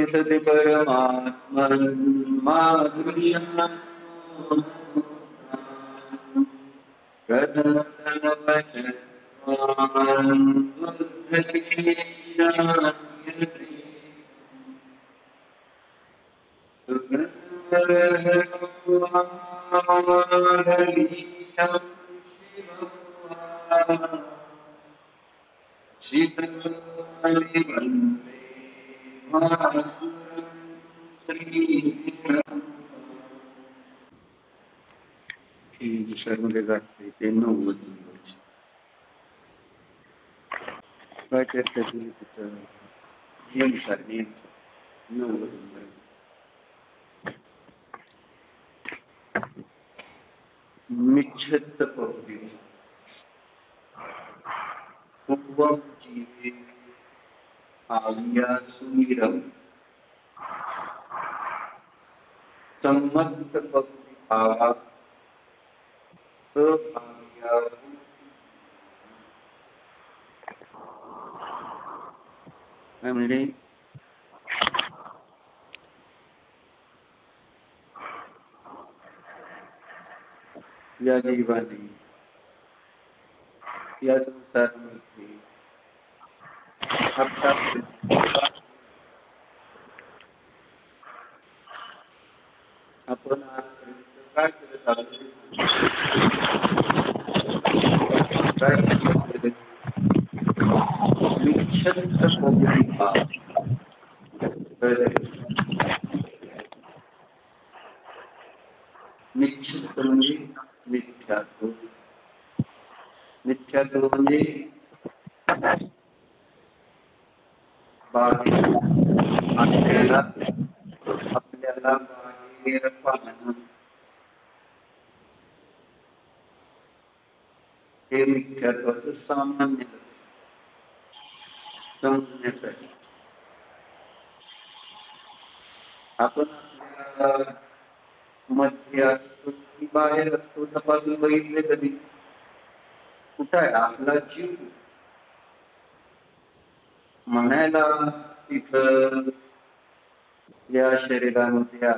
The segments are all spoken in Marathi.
सति परमात्मन् माधुर्यं मध्ये जाते ते 90 नंबरची काय चर्चा केली तिथं नियमनुसार 90 नंबर मिच्छत पवती पूर्वं जीवे आलिया सुमिरम सम्मत पवती भावा म्हणजे या जीवाने या संसारामध्ये आपण आजपर्यंत काय करत आहोत निश्चित म्हणजे मिथ्यात्व मिथ्यात्व म्हणजे आपल्याला बाहेर पाहणं हे मिथ्यात्वाचं सामान्य समजण्यासाठी आपण आपल्या मध्ये असतो की बाहेर असतो तपासून बघितले कधी कुठं आहे आपला जीव म्हणायला तिथं या शरीरामध्ये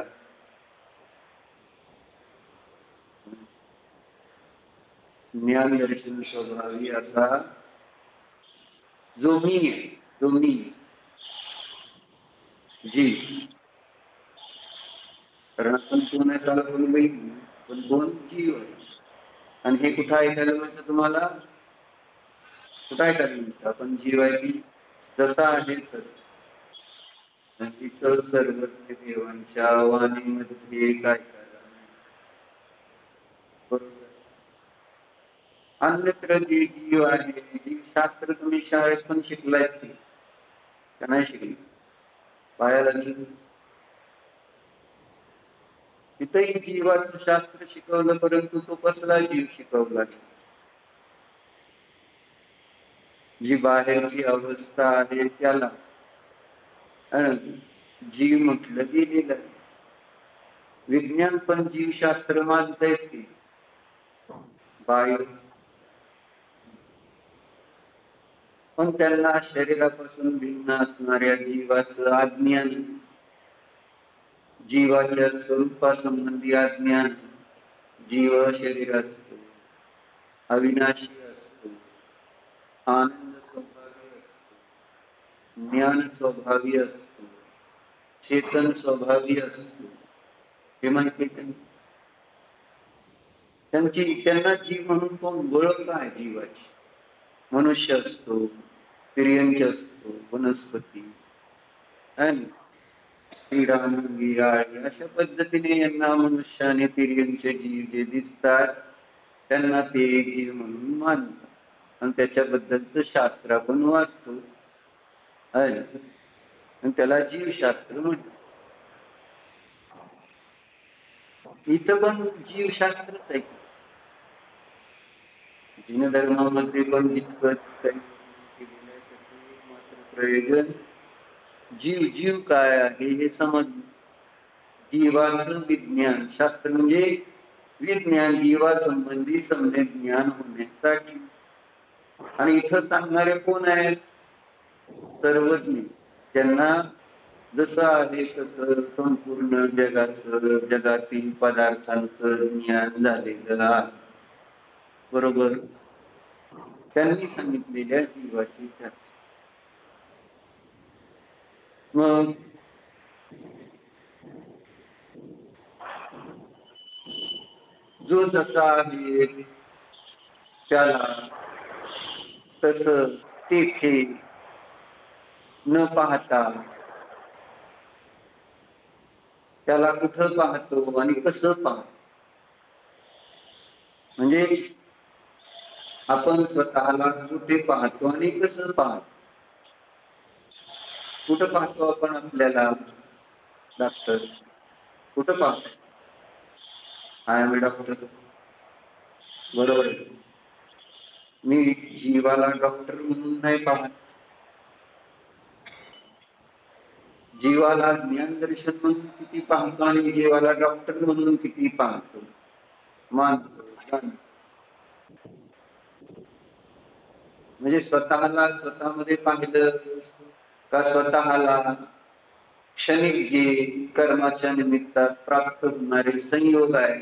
ज्ञान दर्शन स्वभावी असा जो मी आहे जो मी जी कारण आपण सोन्याला कोण बाई पण कोण जीव आहे आणि हे कुठं ऐकायला मिळतं तुम्हाला कुठं ऐकायला मिळतं आपण जीव आहे की जसा आहे तर तिथं सर्वज्ञ देवांच्या वाणीमध्ये काय बरोबर अन्यत्र जे जीव आहे जी शास्त्र तुम्ही शाळेत पण शिकलाय का नाही शिकली पायाला तिथंही जीवाचं शास्त्र शिकवलं परंतु तो कसला जीव शिकवला जी बाहेरची अवस्था आहे त्याला जीव म्हटलं गेलेलं विज्ञान पण जीवशास्त्र मानतंय की बाहेर पण त्यांना शरीरापासून भिन्न असणाऱ्या जीवाचं अज्ञान जीवाच्या स्वरूपासंबंधी अज्ञान जीव शरीर असतो अविनाशी असतो आनंद स्वभावी असतो ज्ञान स्वभावी असतो चेतन स्वभावी असतो हे माहिती त्यांना जीव म्हणून कोण ओळख आहे जीवाची मनुष्य असतो तिर्यंच असतो वनस्पती आणि श्रीराम अशा पद्धतीने यांना मनुष्याने तिर्यंचे जीव जे दिसतात त्यांना ते जीव म्हणून मानतात आणि त्याच्याबद्दलचं शास्त्र आपण वाचतो आणि त्याला जीवशास्त्र म्हणतात. इथं पण जीवशास्त्रच आहे. जिन धर्मामध्ये पण जितकं मात्र प्रयोजन जीव काय आहे हे समज. जीवाचं विज्ञान शास्त्र म्हणजे विज्ञान जीवासंबंधी सम्यक ज्ञान होण्यासाठी. आणि इथं सांगणारे कोण आहेत? सर्वज्ञ, ज्यांना जसं आहे तसं संपूर्ण जगातील पदार्थांचं ज्ञान झालेलं आहे. बरोबर. त्यांनी सांगितलेल्या जीवाची चर्चा. मग जो जसा आहे त्याला तसं तेथे न पाहता त्याला कुठं पाहतो आणि कसं पाहतो. म्हणजे आपण स्वतःला कुठे पाहतो आणि कसं पाहतो. कुठं पाहतो आपण आपल्याला? डॉक्टर कुठं पाहतो? हाय मी डॉक्टर. बरोबर आहे. मी जीवाला डॉक्टर म्हणून नाही पाहत. जीवाला ज्ञानदर्शन म्हणून किती पाहतो आणि जीवाला डॉक्टर म्हणून किती पाहतो, मानतो. म्हणजे स्वतःला स्वतःमध्ये पाहिलं का स्वतःला क्षणिक जे कर्माच्या निमित्तात प्राप्त होणारे संयोग आहे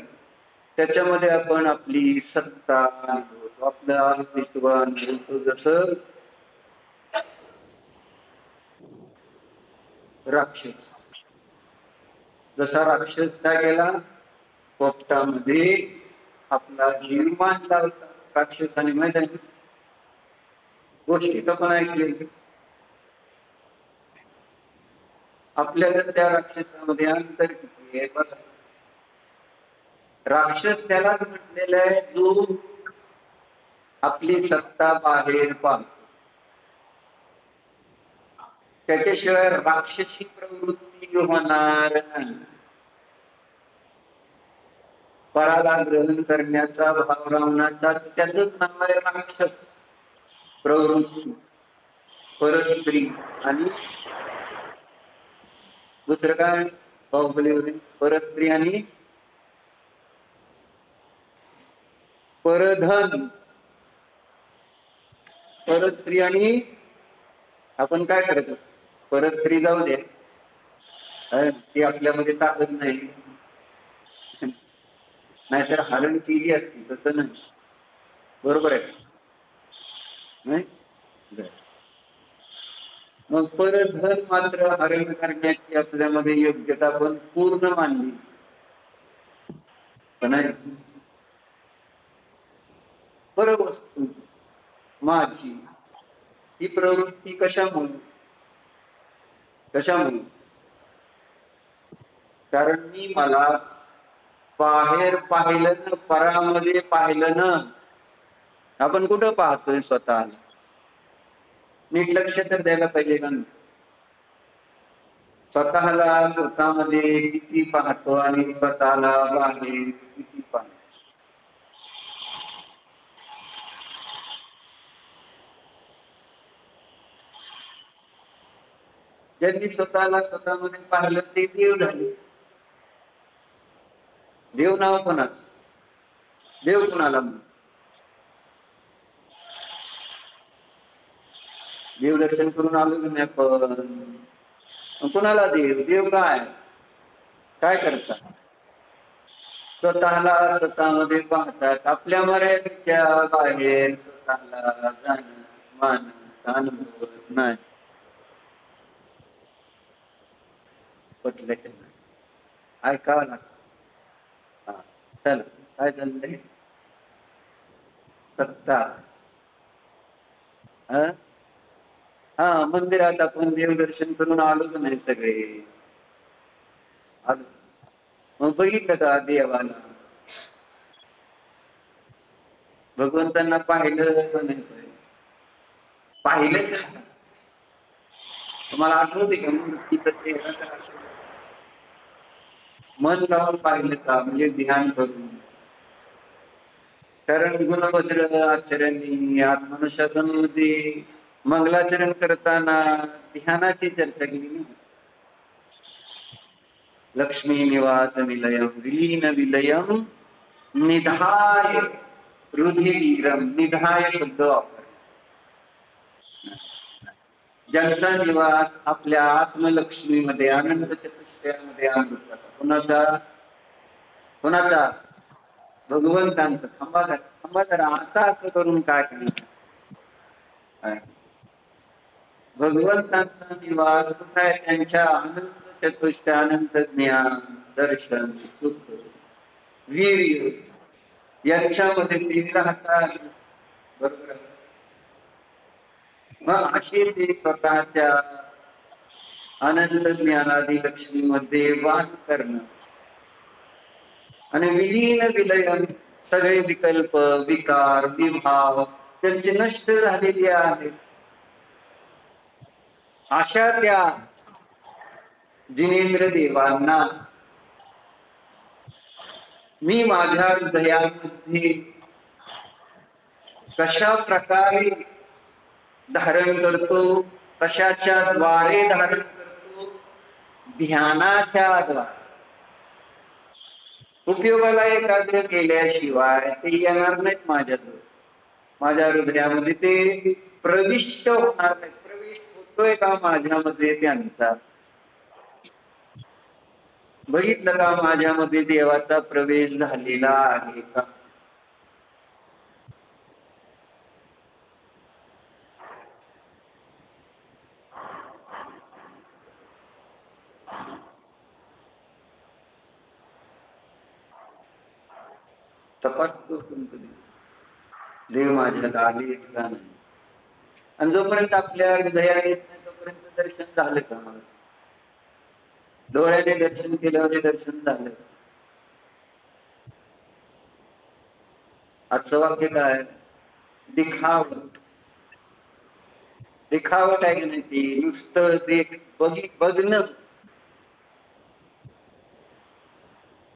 त्याच्यामध्ये आपण आपली सत्ता अनुभवतो, आपलं अस्तित्व अनुभवतो. जसं राक्षस, जसा राक्षस काय केला? पोपटामध्ये आपला जीव मांडला होता राक्षसाने. माहित आहे गोष्टी तर पण ऐकली. आपल्याला त्या राक्षसामध्ये अंतर किती आहे बघा. राक्षस त्यालाच म्हटलेला आहे जो आपली सत्ता बाहेर पाहतो. त्याच्याशिवाय राक्षसी प्रवृत्ती होणार नाही. पराला ग्रहण करण्याचा भाव रावणाचा त्याचंच नाव आहे राक्षस प्रवृत्ती. परस्त्री आणि दुसरं काय? बाहुबलीवरील परस्त्री आणि परधन. परस्त्री आणि आपण काय करतो? परस्त्री जाऊ दे, ती आपल्यामध्ये ताकद नाही. नाहीतर हरण केली असती, तसं नाही. बरोबर आहे नाही? मग परधन मात्र हरण करण्याची आपल्यामध्ये योग्यता पण पूर्ण मानली नाही. परवस्तू माझी ही प्रवृत्ती कशामुळे? कारण मी मला बाहेर पाहिलं ना, परामध्ये पाहिलं ना. आपण कुठं पाहतोय स्वतःला? नीट लक्ष तर द्यायला पाहिजे का? स्वतःला स्वतःमध्ये किती पाहतो आणि स्वतःला बाहेर किती पाहतो. ज्यांनी स्वतःला स्वतःमध्ये पाहिलं ते देव झाले. देव नाव कोणाचं? देव कोणाला म्हणतात? देव दर्शन करून आलो नाही पण कोणाला देव? देव काय करतात? स्वतःला स्वतःमध्ये पाहतात. आपल्या मर्यादेच्या बाहेर स्वतःला जाणं मानत अनुभवत नाही. पटल्याच्या नाही ऐकावं लागतं. हा चला काय चाललंय? सत्ता. हा मंदिरात आपण देवदर्शन करून आलोच नाही सगळे. आलं. मग बघितलं का देवाला, भगवंतांना पाहिलं का नाही पाहिलं? तुम्हाला आठवते का मन लावून पाहिलं का, म्हणजे ध्यान करून? कारण गुणभद्र आचार्यांनी आत्मनुशासनामध्ये मंगलाचरण करताना ध्यानाची चर्चा केली. लक्ष्मी निवास निलयम विलीन विलयम निधाय रुधिरम. निधाय शब्द वापर. ज्यांचा निवास आपल्या आत्मलक्ष्मीमध्ये आनंद चतुष्टयामध्ये आणला. कोणाचा? भगवंतांचं. थांबा जरा, आता असं करून काय करणार? भगवंतांचा निवास कुठं आहे? त्यांच्या आनंद चतुष्टय, अनंत ज्ञान, दर्शन, सुख, वीर्य यांच्यामध्ये ते राहतात. बरोबर. मग असे ते स्वतःच्या आनंद ज्ञानादी लक्ष्मीमध्ये वास करणं आणि विलीन विलयन, सगळे विकल्प, विकार, विभाव त्यांचे नष्ट झालेले आहेत. अशा त्या जिनेंद्र देवांना मी माझ्या हृदयामध्ये कशा प्रकारे धारण करतो, कशाच्या द्वारे धारण करतो? ध्यानाच्या द्वारे. उपयोगाला एकाग्र केल्याशिवाय ते येणार नाहीत माझ्याजवळ. माझ्या हृदयामध्ये ते प्रविष्ट होणार नाही. प्रवेश होतोय का माझ्यामध्ये त्यांचा? बघितलं का माझ्यामध्ये देवाचा प्रवेश झालेला आहे का? तपासतो कधी देव माझ्यात आले का नाही. आणि जोपर्यंत आपल्या हृदयात येत नाही तोपर्यंत दर्शन झालं का? मला डोळ्याने दर्शन केल्यावर दर्शन झालं. आजचं वाक्य काय? दिखावट. दिखावट आहे की नाही? ती नुसतं ते बघणं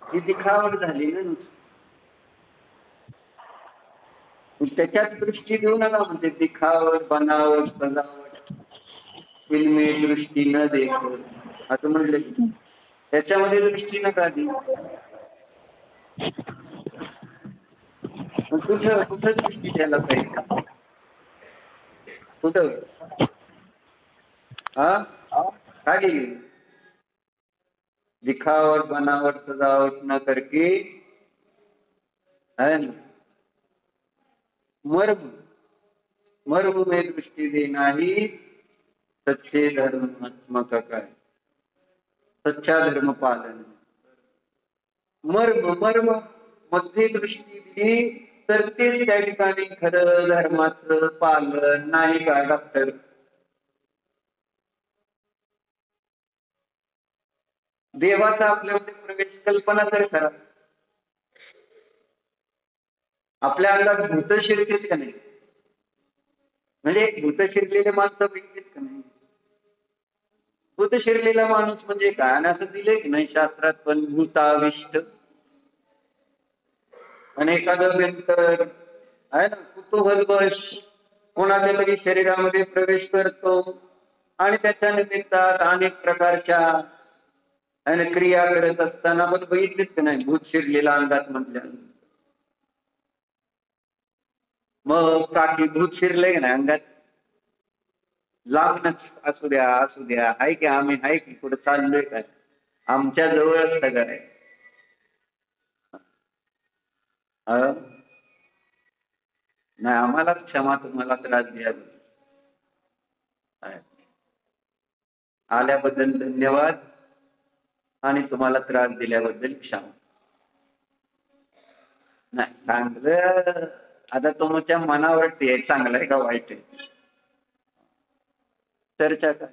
ही दिखावट झाली ना नुसतं. त्याच्यात दृष्टी देऊ नका म्हणजे दिखावट, बनावट, सजावट, फिल्मी दृष्टी न देत असं म्हणलं. त्याच्यामध्ये दृष्टी नका दे. कुठं दृष्टी द्यायला पाहिजे? कुठं? काय केली? दिखावट, बनावट, सजावट न करके है ना, मर्म में दृष्टी देना ही सच्चे धर्मात्मक काय, सच्चा धर्म पालन. मर्म मध्ये दृष्टी दिली तर ते त्या ठिकाणी खरं धर्माचं पालन नाही का डॉक्टर? देवाचा आपल्यामध्ये प्रवेश कल्पना तर करा. आपल्या अंगात भूत शिरतेच का नाही? म्हणजे भूत शिरलेले माणसं भेटतेच का नाही? भूत शिरलेला माणूस म्हणजे काय? आणि असं दिलंय की नाही शास्त्रात पण, भूताविष्ट. आणि एखादं व्यंतर आहे ना, कुतूहलवश कोणाच्या तरी शरीरामध्ये प्रवेश करतो आणि त्याच्या निमित्तात अनेक प्रकारच्या आणि क्रिया करत असताना पण बघितलीच का नाही भूत शिरलेला अंगात म्हटल्यानंतर? मग काकी भूत शिरले का नाही अंगात? लांबच असू द्या आहे की आम्ही आहे की कुठं चाललोय काय? आमच्या जवळच सगळं आहे. नाही आम्हाला क्षमा, तुम्हाला त्रास द्यावा. आल्याबद्दल धन्यवाद आणि तुम्हाला त्रास दिल्याबद्दल क्षमा. नाही चांगलं, आता तुमच्या मनावरती आहे चांगलं आहे का वाईट आहे. चर्चा का?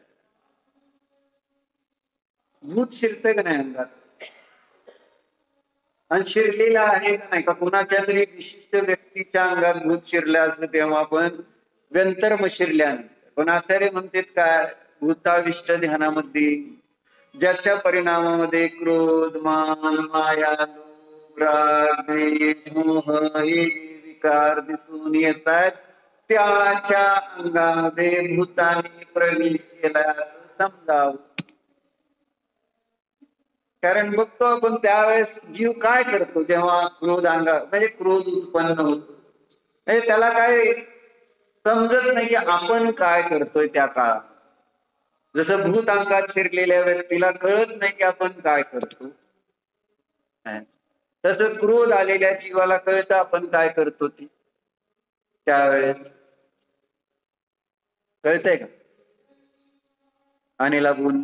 भूत शिरते का नाही अंगात? आणि शिरलेला आहे का नाही का, कुणाच्या तरी विशिष्ट व्यक्तीच्या अंगात भूत शिरलं असं तेव्हा आपण गंतर्म शिरल्यानंतर. पण आचार्य म्हणतात काय, भूताविष्ट ध्यानामध्ये ज्याच्या परिणामामध्ये क्रोध, मान, माया, लोभ, राग, द्वेष, मोह हे विकार दिसून येतात, त्याच्या अंगामध्ये भूताने प्रवेश केला समजावं. कारण बघतो आपण त्यावेळेस जीव काय करतो जेव्हा क्रोध म्हणजे क्रोध उत्पन्न होतो, म्हणजे त्याला काय समजत नाही की आपण काय करतोय त्या काळात. जसं भूत अंगात शिरलेल्या व्यक्तीला कळत नाही की आपण काय करतो, तसं क्रोध आलेल्या जीवाला कळतं आपण काय करतो ती त्यावेळेस. कळतंय का? आणि लागून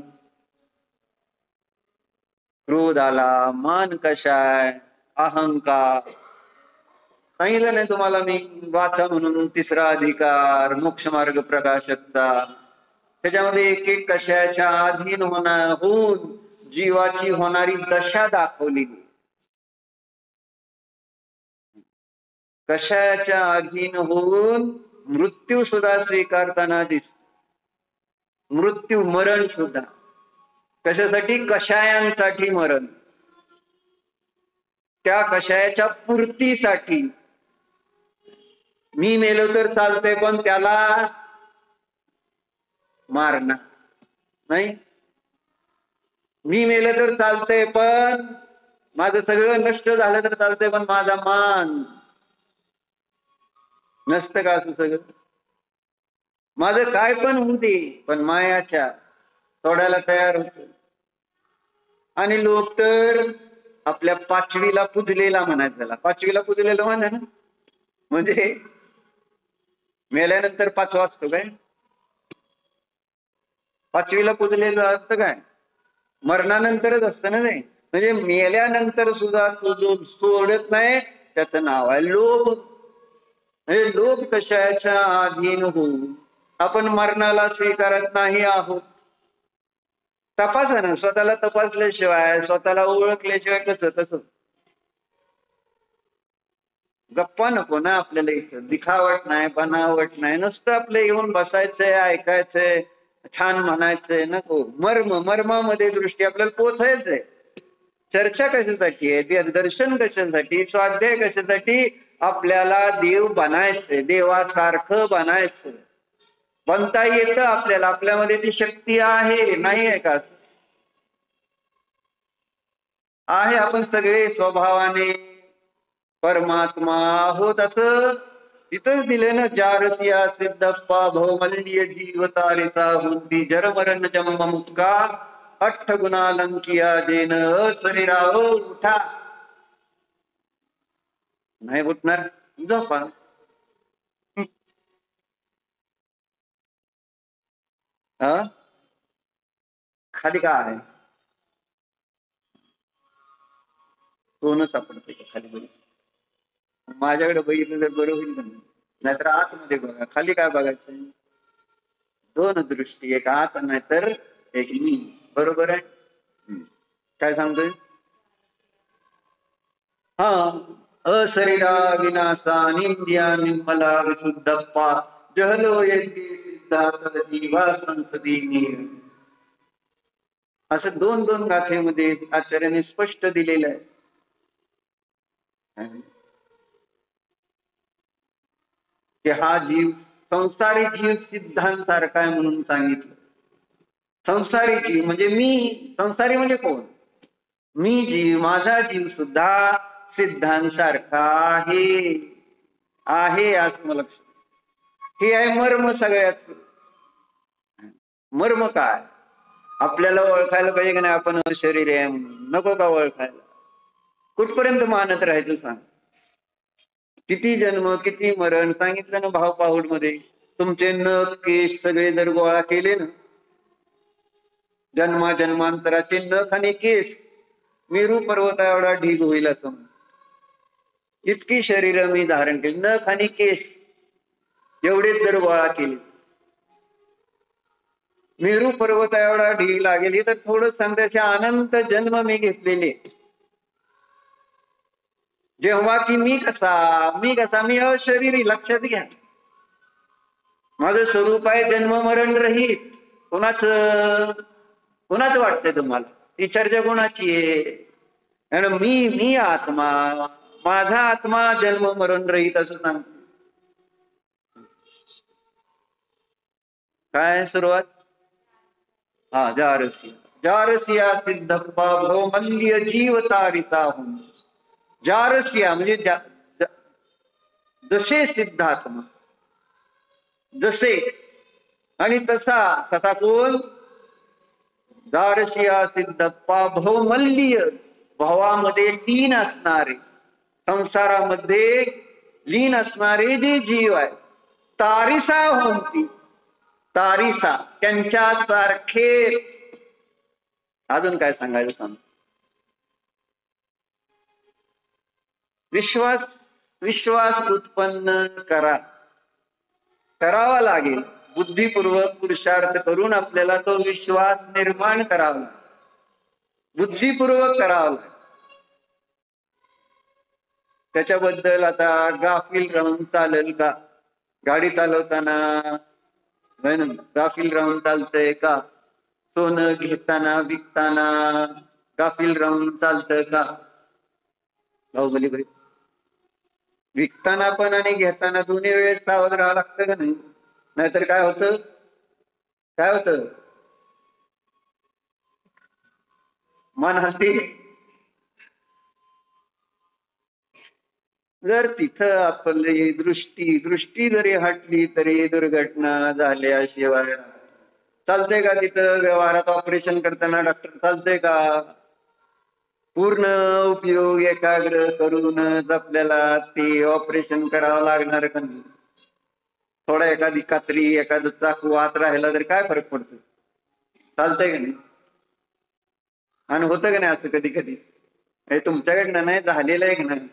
क्रोध आला, मान कशाय, अहंकार. सांगितलं नाही तुम्हाला मी, वाचा म्हणून 3रा अधिकार मोक्ष मार्ग प्रकाशकचा. त्याच्यामध्ये एक एक कशाच्या अधीन होऊन जीवाची होणारी दशा दाखवली. कशाच्या अधीन होऊन मृत्यू सुद्धा स्वीकारताना दिसतो. मृत्यू, मरण सुद्धा. कशासाठी? कषायांसाठी मरण. त्या कषायाच्या पूर्तीसाठी. मी मेलो तर चालतंय पण त्याला मारणार नाही. मी मेलं तर चालतंय पण माझं सगळं नष्ट झालं तर चालतंय पण माझा मान नसतं का असं सगळं? माझं काय पण होऊ दे पण मायाच्या सोडायला तयार होत. आणि लोक तर आपल्या 5वीला पुजलेला म्हणायचं. त्याला 5वीला पुजलेलं म्हणा ना, म्हणजे मेल्यानंतर 5वा असतो काय? 5वीला पुजलेलं असतं काय? मरणानंतरच असतं ना ते. म्हणजे मेल्यानंतर सुद्धा तो जो सोडत नाही त्याचं नाव आहे लोभ. म्हणजे लोभ कशाच्या अधीन होऊन आपण मरणाला स्वीकारत नाही आहोत. तपासा ना, स्वतःला तपासल्याशिवाय, स्वतःला ओळखल्याशिवाय कसं गप्पा नको ना आपल्याला. इथं दिखावट नाही, बनावट नाही, नुसतं आपलं येऊन बसायचंय, ऐकायचंय, छान म्हणायचंय. नको मर्मामध्ये दृष्टी आपल्याला पोचायचंय. चर्चा कशासाठी आहे, दर्शन कशासाठी, स्वाध्याय कशासाठी? आपल्याला देव बनायचंय, देवासारखं बनायचं. बनता येतं आपल्याला, आपल्यामध्ये ती शक्ती आहे. नाही आहे का? आहे. आपण सगळे स्वभावाने परमात्मा आहोत असं तिथंच दिले ना. जारसिया सिद्धप्पा भौमल्य जीवतारिता हुंती जरमरण जन्म मुक्का 8 गुणालंकिया जेन शरीराव उठा. नाही उठणार, झोपा. खाली काय आहे? सोनं सापडते का खाली? बरी माझ्याकडे बघितलं तर बरं होईल. नाहीतर आतमध्ये बघा. खाली काय बघायचं? 2 दृष्टी, एक आत नाहीतर एक मी. बरोबर आहे? काय सांगतोय? अशरीरा विनाशा निंद्या निर्मला विशुद्धप्पा जहलो येती जीवा संसदी नीर. असं 2 गाथेमध्ये आचार्याने स्पष्ट दिलेलं आहे. की हा जीव संसारी जीव सिद्धांसारखा आहे म्हणून सांगितलं. संसारी जीव म्हणजे मी. संसारी म्हणजे कोण? मी जीव, माझा जीव सुद्धा सिद्धांसारखा आहे असं मला लक्षात. हे आहे मर्म सगळ्यात. मर्म काय? आपल्याला ओळखायला पाहिजे की नाही आपण शरीर आहे म्हणून? नको का ओळखायला? कुठपर्यंत मानत राहायचं सांग? किती जन्म, किती मरण. सांगितलं ना भाव पाहुड मध्ये. तुमचे नख केस सगळे जर गोळा केले ना, जन्मांतराचे नख आणि केस मेरू पर्वता एवढा ढीग होईल असं. इतकी शरीर मी धारण केली. नख आणि केस एवढेच जर गोळा केले, मेरू पर्वता एवढा ढीग लागेल. तर थोडं सांगण्याचे अनंत जन्म मी घेतलेले. जेव्हा की मी कसा मी अशरीरी, लक्षात घ्या. माझं स्वरूप आहे जन्म मरण रहित. कोणाचं वाटतंय तुम्हाला? ही चर्चा कोणाची आहे? आणि मी आत्मा, माझा आत्मा जन्म मरण रहित असं सांगतो. काय सुरुवात? जारसिया सिद्धप्पा भवमल्य जीव तारिता होऊन. जारसिया म्हणजे जसे सिद्धात्मा, जसे आणि तसा कोण? जारसिया सिद्धप्पा भवमल्य, भावामध्ये लीन असणारे, संसारामध्ये लीन असणारे जे जीव आहे, तारिसा होती, तारिसा त्यांच्या सारखे. अजून काय सांगायचं सांग? विश्वास उत्पन्न करावा लागेल. बुद्धिपूर्वक पुरुषार्थ करून आपल्याला तो विश्वास निर्माण करावा, बुद्धिपूर्वक करावा लागेल. त्याच्याबद्दल आता गाफील राहून चालेल का? गाडी चालवताना गाफील राहून चालतंय का? सोनं घेताना विकताना गाफील राहून चालतं का? बाहुबली भाई, विकताना पण आणि घेताना दोन्ही वेळेस सावध राहावं लागतं का नाही? नाहीतर काय होतं? मनहसी. जर तिथं आपली दृष्टी जरी हटली तरी दुर्घटना झाल्याशिवाय चालतंय का? तिथं व्यवहारात ऑपरेशन करताना डॉक्टर चालतंय का? पूर्ण उपयोग एकाग्र करूनच आपल्याला ते ऑपरेशन करावं लागणार का नाही? थोडा एखादी कात्री, एखादं चाकू आत राहिला तर काय फरक पडतो? चालतंय का नाही? आणि होतं का नाही असं कधी कधी? हे तुमच्याकडनं नाही, झालेलं आहे का नाही?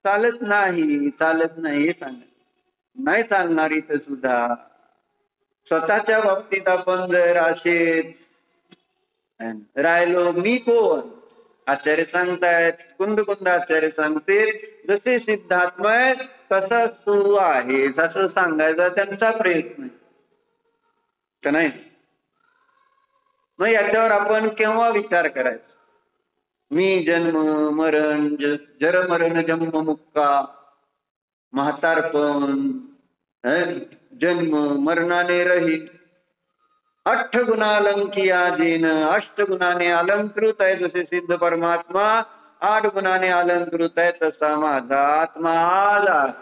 चालत नाही हे सांग. नाही चालणार इथं सुद्धा. स्वतःच्या बाबतीत आपण जर असेच राहिलो, मी कोण? आचार्य सांगतायत, कुंद आचार्य सांगते, जसे सिद्धात्मा आहे तसा तू आहे, असं सांगायचा त्यांचा प्रयत्न का नाही? मग याच्यावर आपण केव्हा विचार करायचा? मी जन्म मरण, जर मरण जन्म मुक्का, म्हातारपण, जन्म मरणाने रहित, 8 गुणालंकिया जेन, 8 गुणाने अलंकृत आहे जसे सिद्ध परमात्मा 8 गुणाने अलंकृत आहे तसा माझा आत्मा आज आहे.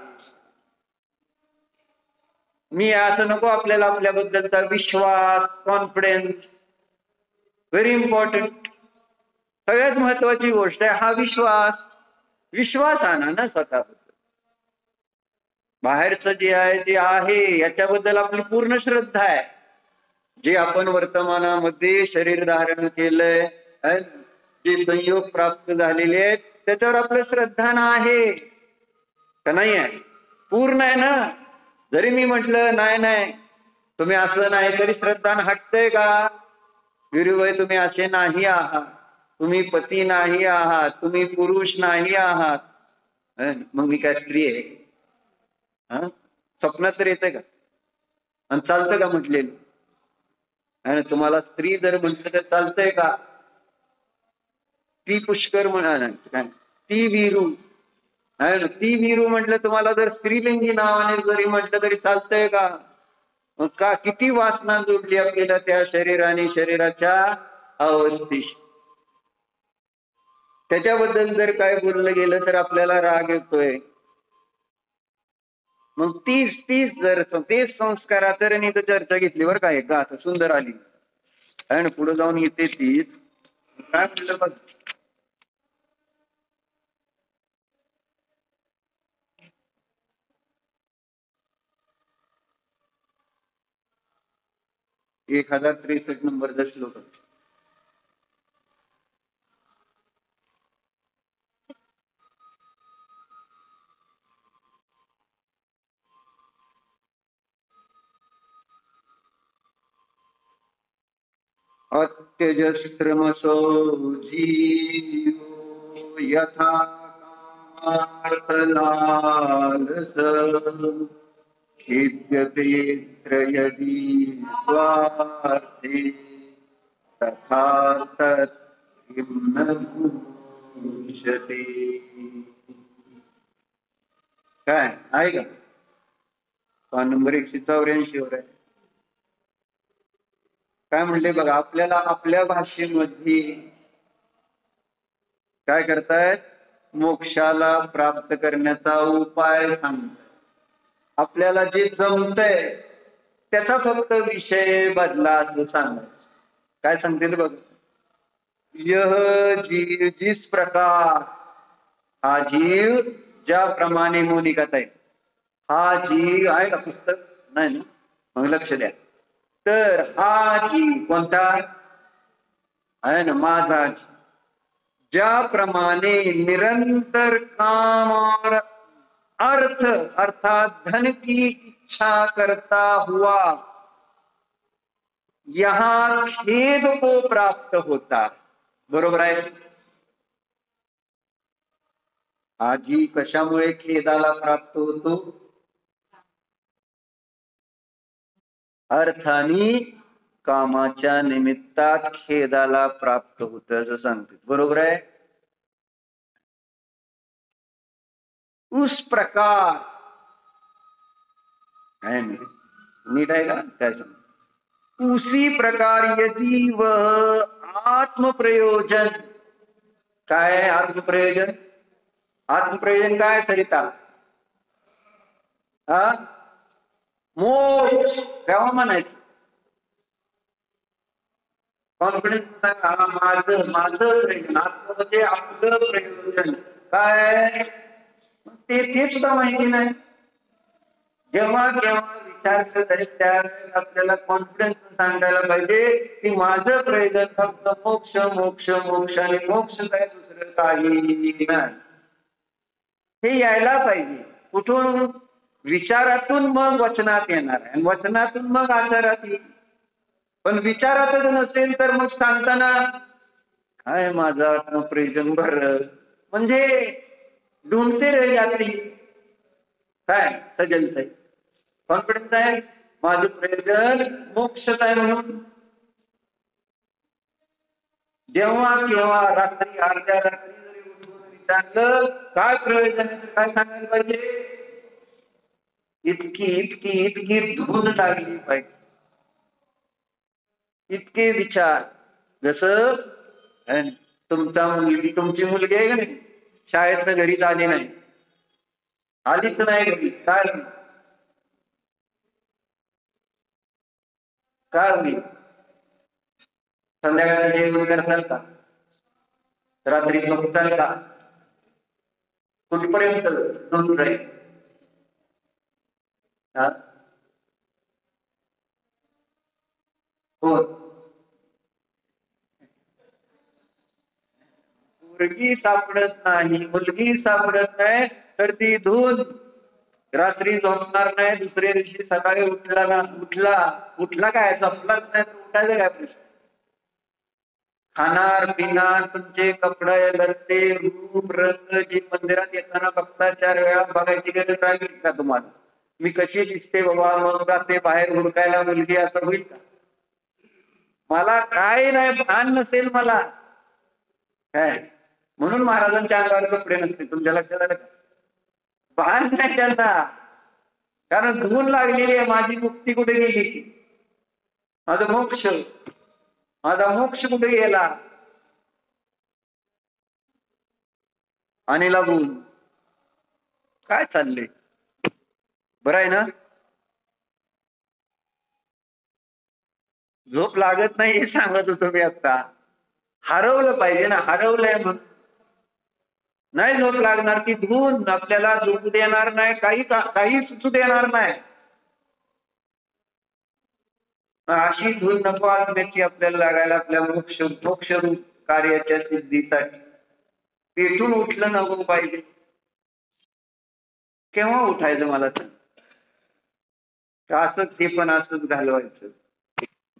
मी असं नको आपल्याला आपल्याबद्दलचा विश्वास, कॉन्फिडन्स, व्हेरी इम्पॉर्टंट. सगळ्यात महत्वाची गोष्ट आहे हा विश्वास आणा ना स्वतःबद्दल. बाहेरचं जे आहे ते आहे याच्याबद्दल आपली पूर्ण श्रद्धा आहे. जे आपण वर्तमानामध्ये शरीर धारण केलंय, जे संयोग प्राप्त झालेले आहेत त्याच्यावर आपलं श्रद्धा आहे का नाही आहे? पूर्ण आहे ना. जरी मी म्हटलं नाही तुम्ही असं नाही तरी श्रद्धा हटतंय का? गिरीबाई तुम्ही असे नाही आहात, तुम्ही पती नाही आहात, तुम्ही पुरुष नाही आहात, मग मी काय स्त्री आहे? स्वप्नात तर येते का? आणि चालतं का म्हटलेलं? आणि तुम्हाला स्त्री जर म्हटलं तर चालतंय का? ती पुष्कर म्हणा, ती वीरू, ती वीरू म्हटलं तुम्हाला जर स्त्रीलिंगी नावाने जरी म्हटलं तरी चालतंय का? का किती वासना जोडली आपल्याला त्या शरीराने, शरीराच्या अवस्थेशी. त्याच्याबद्दल जर काय बोललं गेलं तर आपल्याला राग येतोय. मग तीच जर तेच संस्काराचं चर्चा घेतली बरं का, एक गाथा सुंदर आली आणि पुढे जाऊन येते तीच काय म्हटलं बघ. एक 1063 नंबरचा श्लोक. अत्यजस्त्रमसो जीवो यथा कामार्थलालस खेद्यते यदि स्वार्थे तथा तत् न भूष्यते. काय आहे का? नंबर 184 वर आहे. काय म्हणले बघा, आपल्याला आपल्या भाषेमध्ये काय करतायत, मोक्षाला प्राप्त करण्याचा उपाय सांगतायत. आपल्याला जे जमतंय त्याचा फक्त विषय बदला असं सांगायचं. काय सांगतील बघ, यह जीव जिस प्रकार, हा जीव ज्याप्रमाणे, मोनिकात आहे हा जीव आहे का पुस्तक नाही ना, मग लक्ष द्या. तर हा जीव कोणता आहे ना, माझा जीव ज्याप्रमाणे निरंतर काम और अर्थ अर्थात धन की इच्छा करता हुआ यहाँ खेद को प्राप्त होता. बरोबर आहे. हा जीव कशामुळे खेदाला प्राप्त होतो? अर्थानी कामाच्या निमित्तात खेदाला प्राप्त होत असं सांगते. बरोबर आहे. उस प्रकार है नीट आहे का? काय सांग, उसी प्रकार यदि वह आत्म प्रयोजन, काय आत्मप्रयोजन? आत्मप्रयोजन काय सरिता? हा मोक्ष केव्हा म्हणायचं? कॉन्फिडन्स माझं प्रयोजन, आत्म म्हणजे आपलं प्रयोजन काय ते सुद्धा माहिती नाही. जेव्हा जेव्हा विचार करत त्यावेळेस आपल्याला कॉन्फिडन्स सांगायला पाहिजे की माझं प्रयोजन फक्त मोक्ष मोक्ष मोक्ष आणि मोक्ष काय, दुसरं काही नाही. हे यायला पाहिजे. कुठून? विचारातून मग वचनात येणार आहे, वचनातून मग आचारात येईल. पण विचारातच नसेल तर मग सांगताना काय माझं आत्मप्रयोजन भर म्हणजे ढूंढते रे यात्री काय सजल साहेब. कॉन्फिडन्स आहे माझं प्रयोजन मोक्षच आहे म्हणून. जेव्हा केव्हा रात्री अर्ध्या रात्री जरी उठून विचारलं काय प्रयोजन आहे, काय सांगायला पाहिजे? इतकी इतकी इतकी धून लागली पाहिजे, इतके विचार. जसं तुमची मुलगी आहे का नाही, शाळेतनं घरी आली नाही, आलीच नाही घरी, काय काय होईल? संध्याकाळी जेवण करताल का? रात्री झोपताल का? कुठपर्यंत झोप राहील? हो, मुलगी सापडत नाही, मुलगी सापडत नाही तर ती धून रात्री झोपणार नाही. दुसऱ्या दिवशी सकाळी उठला काय झोपलाच नाही तर उठायचं काय प्रश्न? खाणार पिणार तुमचे कपडे लत्ते रूप रंग जे मंदिरात येताना बघता 4 वेळा बघायची गरज राहिली का तुम्हाला? मी कशी दिसते बाबा, मग जाते बाहेर हुडकायला मुलगी, असं होईल का? मला काय नाही भान नसेल मला काय, म्हणून महाराजांच्या अंगावर कपडे नसते. तुमच्या लक्षात आलं का? भान नाही त्यांना, कारण धून लागलेली आहे. माझी मुक्ती कुठे गेली? माझं मोक्ष, माझा मोक्ष कुठे गेला? आणि लागून काय चाललंय? बरं आहे ना? झोप लागत नाही हे सांगत होतो मी आता. हरवलं पाहिजे ना, हरवलंय म्हणून नाही झोप लागणार. ती धून आपल्याला झोपू देणार नाही, काही सुचू देणार नाही. अशी धून नको आत्म्याची आपल्याला लागायला. आपल्या मोक्ष कार्याच्या सिद्धीसाठी पेटून उठलं नको पाहिजे. केव्हा उठायचं मला तर असंच, ते पण असंच घालवायचं.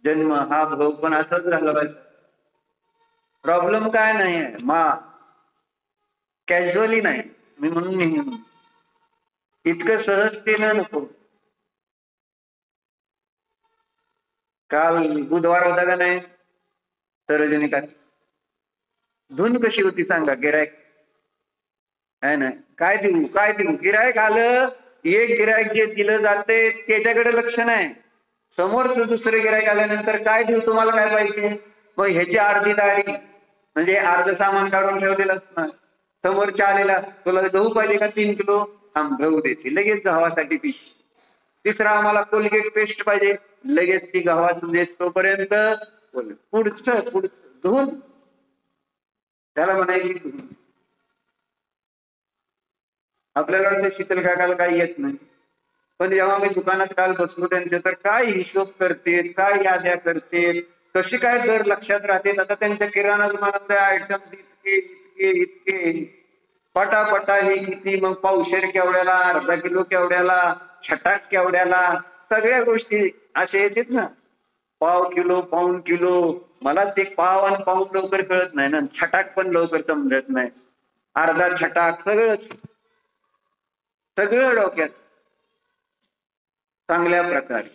जन्म हा भोग पण असंच झालं पाहिजे. प्रॉब्लेम काय नाही आहे कॅज्युअली नाही, मी म्हणून नेहमी इतकं सहजतेनं नको. काल बुधवार होता का नाही, सार्वजनिकात धून कशी होती सांगा. गिरायक आहे ना, काय देऊ गिरायक आलं, एक गिरायक जे दिलं जाते त्याच्याकडे लक्ष नाही. समोरचं दुसरं गिरायक आल्यानंतर काय देऊ तुम्हाला, काय पाहिजे, मग ह्याची अर्धी तयारी म्हणजे अर्ध सामान काढून ठेवलेलं असतं. समोरच्या आलेला तुला गहू पाहिजे का 3 किलो, गहू देते लगेच गव्हासाठी पीस. तिसरा आम्हाला कोलगेट पेस्ट पाहिजे, लगेच ती गव्हाचं देत. तोपर्यंत पुढचं धुवून त्याला म्हणायची. आपल्याला शीतल काकाला काही येत नाही, पण जेव्हा मी दुकानात काल बसलो त्यांचे तर काय हिशोब करते, काय याद्या करते, कशी काय दर लक्षात राहते. आता त्यांच्या किराणा दुकानात आयटम इतके इतके इतके पटापटा हे किती, मग पावशेर केवढ्याला, अर्धा किलो केवढ्याला, छटाक केवढ्याला, सगळ्या गोष्टी असे येतात ना. पाव किलो, पाऊण किलो, मला ते पाव आणि पाऊण लवकर कळत नाही ना, छटाक पण लवकर समजत नाही. अर्धा छटाक सगळं डोक्यात चांगल्या प्रकारे.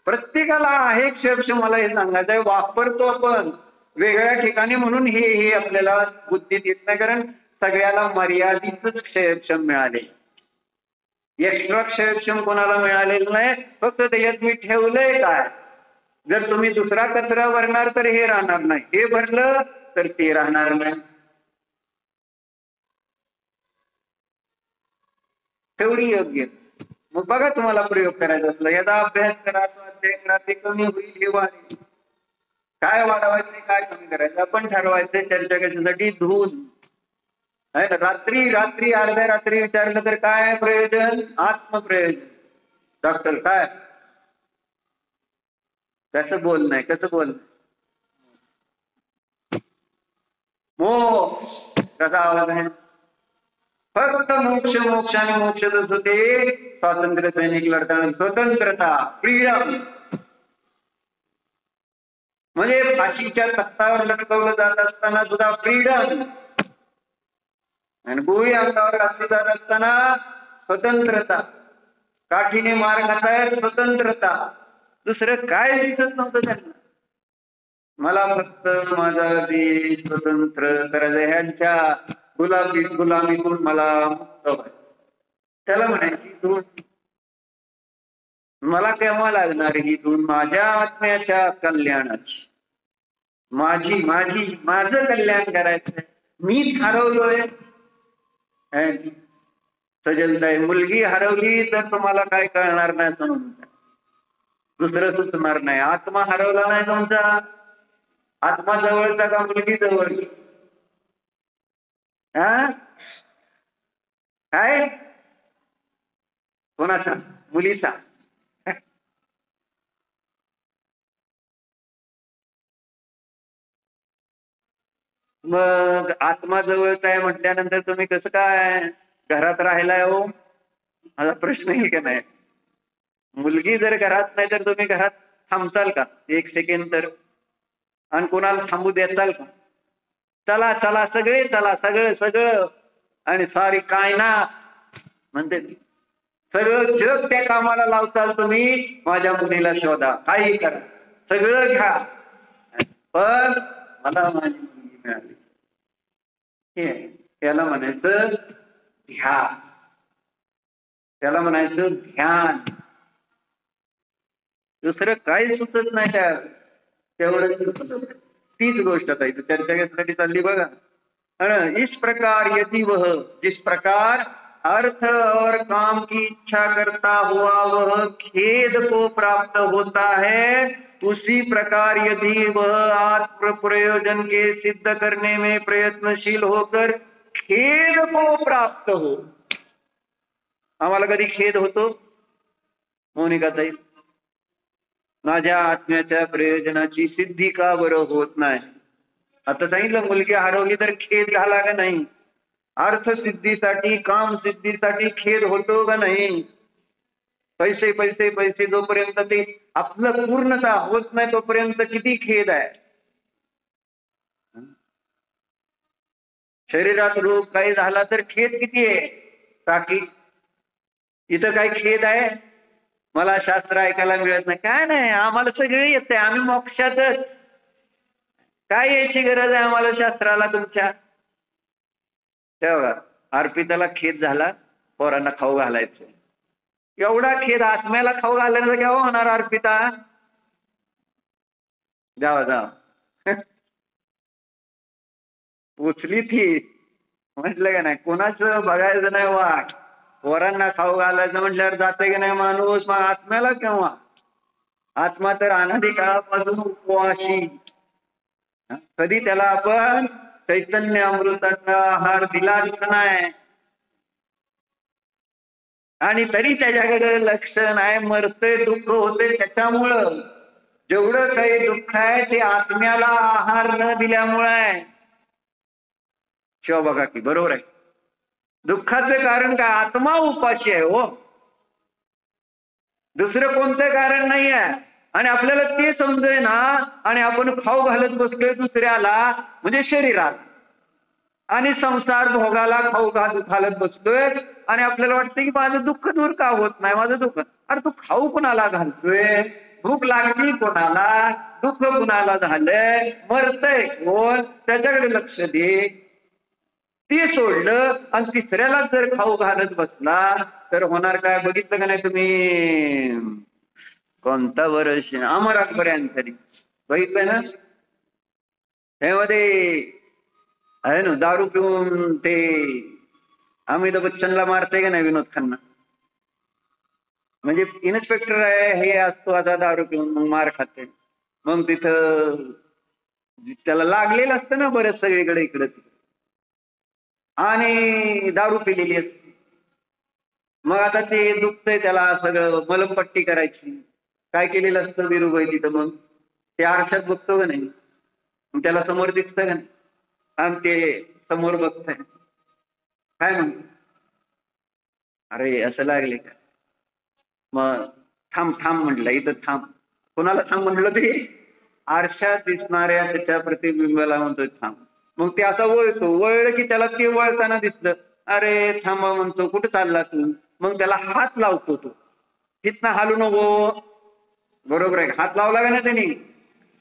प्रत्येकाला आहे क्षेपश, मला हे सांगायचं आहे. वापरतो आपण वेगळ्या ठिकाणी म्हणून हे आपल्याला बुद्धीत येत नाही, कारण सगळ्याला मर्यादितच क्षेपक्षम मिळाले. एक्स्ट्रा क्षेपक्षम कोणाला मिळालेलं नाही. फक्त त्याच्यात मी ठेवलंय काय, जर तुम्ही दुसरा कचरा भरणार तर हे राहणार नाही, हे भरलं तर ते राहणार नाही. तेवढी योग्य. मग बघा, तुम्हाला प्रयोग करायचा असला याचा अभ्यास करा, स्वाध्याय करा, ते कमी होईल हे वाढेल. काय वाढवायचं काय कमी करायचं आपण ठरवायचं. चर्चा कशासाठी, धुवून आहे ना. रात्री अर्ध्या रात्री विचारलं तर काय प्रयोजन, आत्मप्रयोजन. डॉक्टर काय कसं बोल नाही, कसं बोल मोक्ष कसा आवाज आहे. फक्त मोक्ष आणि मोक्षच होते. स्वातंत्र्य सैनिक लढताना स्वतंत्रता, फ्रीडम म्हणजे फाशीच्या तख्तावर लटकवलं जात असताना सुद्धा फ्रीडम, आणि गोळी अंगावर घातली जात असताना स्वतंत्रता. काठीने मार खातायत, स्वतंत्रता. दुसरं काय दिसत नव्हतं त्यांना. मला फक्त माझा देश स्वतंत्र करायचं, ह्यांच्या गुलामीतून मला मुक्त व्हायचं. त्याला म्हणायची धून. मला केव्हा लागणार ही धून, माझ्या आत्म्याच्या कल्याणाची. माझं कल्याण करायचं. मीच हरवलोय. सजलताई, मुलगी हरवली तर तुम्हाला काय कळणार नाही, समजून दुसरं सुचणार नाही. आत्मा हरवला नाही तुमचा, आत्मा जवळचा का मुलगी जवळची, काय कोणाचा, मुलीचा. मग आत्मा जवळचा आहे म्हटल्यानंतर तुम्ही कसं काय घरात राहिलाय हो, माझा प्रश्न येईल का नाही. मुलगी जर घरात नाही तर तुम्ही घरात थांबचाल का 1 सेकंड तर, आणि कोणाला थांबू देताल का. चला चला सगळे चला, सगळं आणि सारी कायनात म्हणते, सगळं जग त्या कामाला लावताल तुम्ही. माझ्या मुलीला शोधा, काही करा, सगळं घ्या, पण मला माझी मुलगी मिळाली. त्याला म्हणायचं ध्यान, त्याला म्हणायचं ध्यान. दुसरं काही सुचत नाही त्या तेवढं. तीच गोष्ट आता इथं चर्चा घेण्यासाठी चालली बघा. इस प्रकार यदि वह जिस प्रकार अर्थ और काम की इच्छा करता हुआ वह खेद को प्राप्त होता है, उसी प्रकार यदि वह आत्म प्रयोजन के सिद्ध करने में प्रयत्नशील होकर खेद को प्राप्त हो. आम्हाला कधी खेद होतो मोनिकाताई, माझ्या आत्म्याच्या प्रयोजनाची सिद्धी का बरं होत नाही. आता सांगितलं मुलगी हरवली तर खेद झाला का नाही. अर्थ सिद्धीसाठी, काम सिद्धीसाठी खेद होतो का नाही. पैसे पैसे पैसे जोपर्यंत ते आपलं पूर्णता होत नाही तोपर्यंत किती खेद आहे. शरीरात रोग काही झाला तर खेद किती आहे. बाकी इथं काही खेद आहे. मला शास्त्र ऐकायला मिळत नाही, काय नाही, आम्हाला सगळे येते, आम्ही मोक्षातच, काय यायची गरज आहे आम्हाला शास्त्राला तुमच्या. तेव्हा अर्पिताला खेद झाला, पोरांना खाऊ घालायचं. एवढा खेद आत्म्याला खाऊ घालायचं केव्हा होणार अर्पिता. जावा जावा पोचली ती, म्हटलं का नाही, कोणाचं बघायचं नाही वाट, पोरांना खाऊ घालायचं म्हटल्यावर जाते की नाही माणूस. मग आत्म्याला केव्हा. आत्मा तर अनादी काळापासून उपवाशी. कधी त्याला आपण चैतन्य अमृताचा आहार दिलाच नाही आणि तरी त्याच्याकडे लक्ष नाही. मरते, दुःख होते, त्याच्यामुळं जेवढं काही दुःख आहे ते आत्म्याला आहार न दिल्यामुळे आहे. शिवा बघा की बरोबर आहे. दुःखाचं कारण काय, आत्मा उपाशी आहे हो, दुसरं कोणतं कारण नाही आहे. आणि आपल्याला ते समजे ना, आणि आपण खाऊ घालत बसतोय दुसऱ्याला म्हणजे शरीरात, आणि संसार भोगाला खाऊ घालत बसतोय आणि आपल्याला वाटतं की माझं दुःख दूर का होत नाही, माझं दुःख. अरे तू खाऊ कुणाला घालतोय, भूक लागली कोणाला, दुःख कुणाला झालंय, मरतय कोण, त्याच्याकडे लक्ष दे. ते सोडलं आणि तिसऱ्याला जर खाऊ घालत बसला तर होणार काय बघितलं का नाही तुम्ही. कोणता वर्ष अमर अकबर यांनी बघितलंय ना, त्यामध्ये आहे ना दारू पिऊन ते अमिताभ बच्चनला मारते का नाही विनोद खन्ना. म्हणजे इन्स्पेक्टर आहे हे असतो आता दारू पिऊन मग मार खाते, मग तिथं त्याला लागलेलं असतं ना बरंच सगळीकडे इकडे आणि दारू पिलेली असते. मग आता ते दुखतंय त्याला, सगळं मलमपट्टी करायची, काय केलेलं असतं विरुबाई तिथं. मग ते आरशात बघतो का नाही, मग त्याला समोर दिसतं का नाही, आणि ते समोर बघतंय काय म्हणतो, अरे असं लागले का, मग थांब थांब म्हटलं, इथं थांब. कोणाला थांब म्हटलं, ते आरशात दिसणाऱ्या त्याच्या प्रतिबिंबाला म्हणतोय थांब. मग ते असं वळतो, वळलं की त्याला ते वळताना दिसलं, अरे थांबा म्हणतो, कुठं चालला तू. मग त्याला हात लावतो, तो तिथनं हालू नको, बरोबर आहे. हात लावला का ना त्यांनी,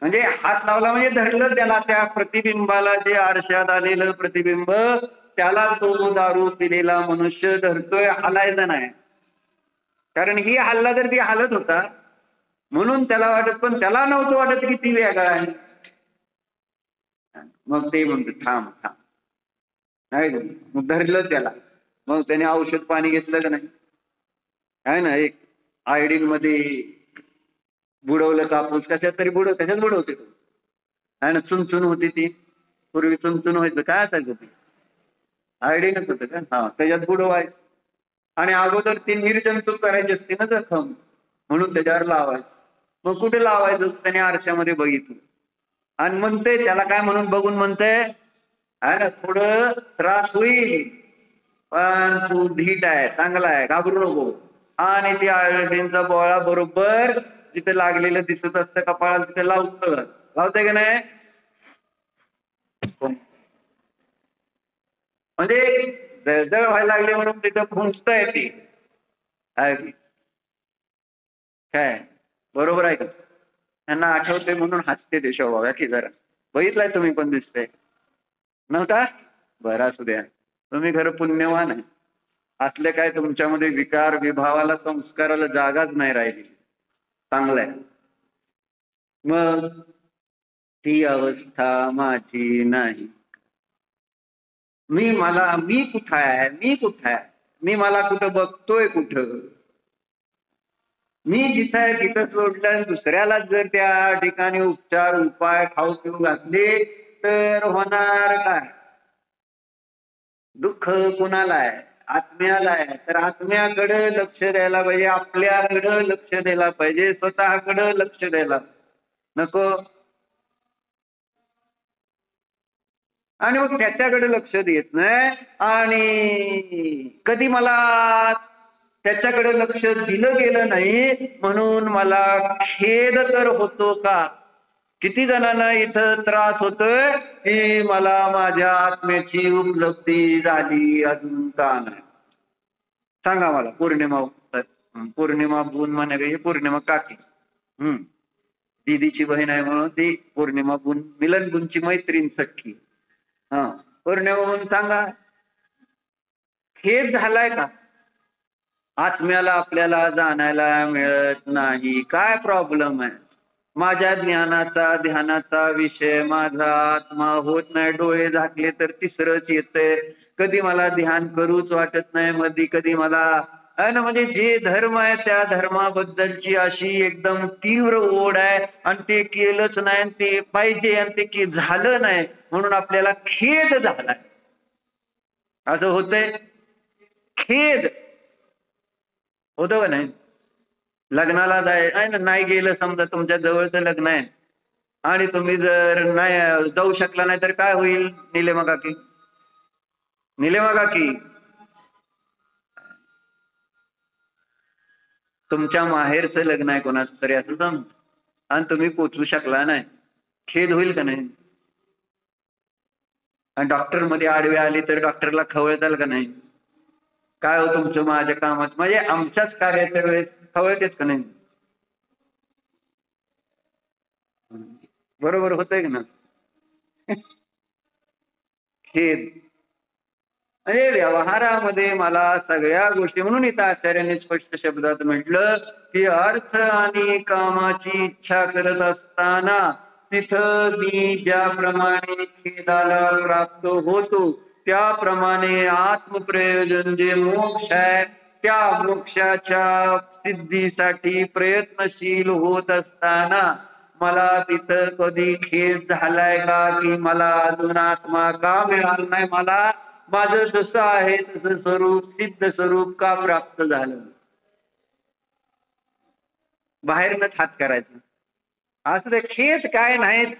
म्हणजे हात लावला म्हणजे धरलं त्याला, त्या प्रतिबिंबाला, जे आरशात आलेलं प्रतिबिंब त्याला तो दारू पिलेला मनुष्य धरतोय, हालायचा नाही. कारण ही हल्ला तर ती हालत होता म्हणून त्याला वाटत, पण त्याला नव्हतं वाटत की ती वेगळा आहे. मग ते म्हणतो थांब थांब, नाही मग धरलं त्याला. मग त्याने औषध पाणी घेतलं का नाही, आहे ना, एक आयोडीन मध्ये बुडवलं कापूस, कशात तरी त्याच्यात बुडवते तो, आहे ना. चुनचुन होती ती, पूर्वी चुनचुन व्हायचं, काय असायचं ते आयोडीनच होतं का, हा, त्याच्यात बुडवायचं. आणि अगोदर ती निर्जंतुक करायची असते ना जखम, म्हणून त्याच्यावर लावायचं. मग कुठे लावायचं त्याने आरशामध्ये बघितलं आणि म्हणते त्याला काय म्हणून बघून म्हणते, आहे ना, थोडं त्रास होईल पण तू धीट आहे, चांगला आहे, घाबरू नको. आणि ती आयोडीनचा बोळा बरोबर जिथे लागलेलं दिसत असतं कपाळाला तिथे लावतं, लावते का नाही. म्हणजे जळजळ व्हायला लागली म्हणून तिथं फुंकताय ती, काय बरोबर आहे का. त्यांना आठवते म्हणून हसते ते शोभा की जरा. बघितलाय तुम्ही पण दिसतंय नव्हता, बरं असू द्या, तुम्ही खरं पुण्यवान आहे. असले काय तुमच्यामध्ये विकार विभावाला संस्काराला जागाच नाही राहिली, चांगलं आहे. मग ती अवस्था माझी नाही. मी कुठं आहे, मी मला कुठं बघतोय, कुठं मी जिथं आहे तिथं सोडलं. दुसऱ्याला जर त्या ठिकाणी उपचार उपाय खाऊ पिऊ घातले तर होणार काय. दुःख कुणाला आहे, आत्म्याला आहे. तर आत्म्याकडे लक्ष द्यायला पाहिजे, आपल्याकडं लक्ष द्यायला पाहिजे, स्वतःकडं लक्ष द्यायला नको. आणि मग त्याच्याकडे लक्ष देत नाही. आणि कधी मला त्याच्याकडे लक्ष दिलं गेलं नाही म्हणून मला खेद तर होतो का? किती जणांना इथं त्रास होतोय की मला माझ्या आत्म्याची उपलब्धी झाली अजून का नाही? सांगा मला. पौर्णिमा बून म्हणे पौर्णिमा काकी दीदीची बहीण आहे म्हणून ती पौर्णिमा बून मिलन बूनची मैत्रीण सख्खी. पौर्णिमा बून सांगा, खेद झालाय का? आत्म्याला आपल्याला जाणायला मिळत नाही. काय प्रॉब्लेम आहे? माझ्या ध्यानाचा विषय माझा आत्मा होत नाही. डोळे झाकले तर तिसरंच येतंय. कधी मला ध्यान करूच वाटत नाही, मध्ये कधी मला आहे ना. म्हणजे जे धर्म आहे त्या धर्माबद्दलची अशी एकदम तीव्र ओढ आहे आणि ते केलंच नाही आणि ते पाहिजे आणि ते झालं नाही म्हणून आपल्याला खेद झालाय. असं होतंय. खेद होतं का नाही? लग्नाला नाही गेलं समजा, तुमच्या जवळचं लग्न आहे आणि तुम्ही जर नाही जाऊ शकला नाही तर काय होईल? निलेमा काकी तुमच्या माहेरचं लग्न आहे कोणाचं तरी असं समज आणि तुम्ही पोचू शकला नाही, खेद होईल का नाही? आणि डॉक्टर मध्ये आडवे आले तर डॉक्टरला खवळताल का नाही? काय हो तुमचं माझ्या कामात म्हणजे आमच्याच कार्याच्या वेळेस खवळतेच का नाही? बरोबर होतंय ना? खेद म्हणजे व्यवहारामध्ये मला सगळ्या गोष्टी म्हणून इथं आचार्यांनी स्पष्ट शब्दात म्हटलं की अर्थ आणि कामाची इच्छा करत असताना तिथं मी ज्याप्रमाणे खेदाला प्राप्त होतो त्याप्रमाणे आत्मप्रयोजन जे मोक्ष आहे त्या मोक्षाच्या सिद्धीसाठी प्रयत्नशील होत असताना मला तिथं कधी खेद झालाय का की मला अजून आत्मा का मिळाला नाही? मला माझं जसं आहे तसं स्वरूप सिद्ध स्वरूप का प्राप्त झालं? बाहेरनच हात करायचं असं ते खेद काय नाहीत.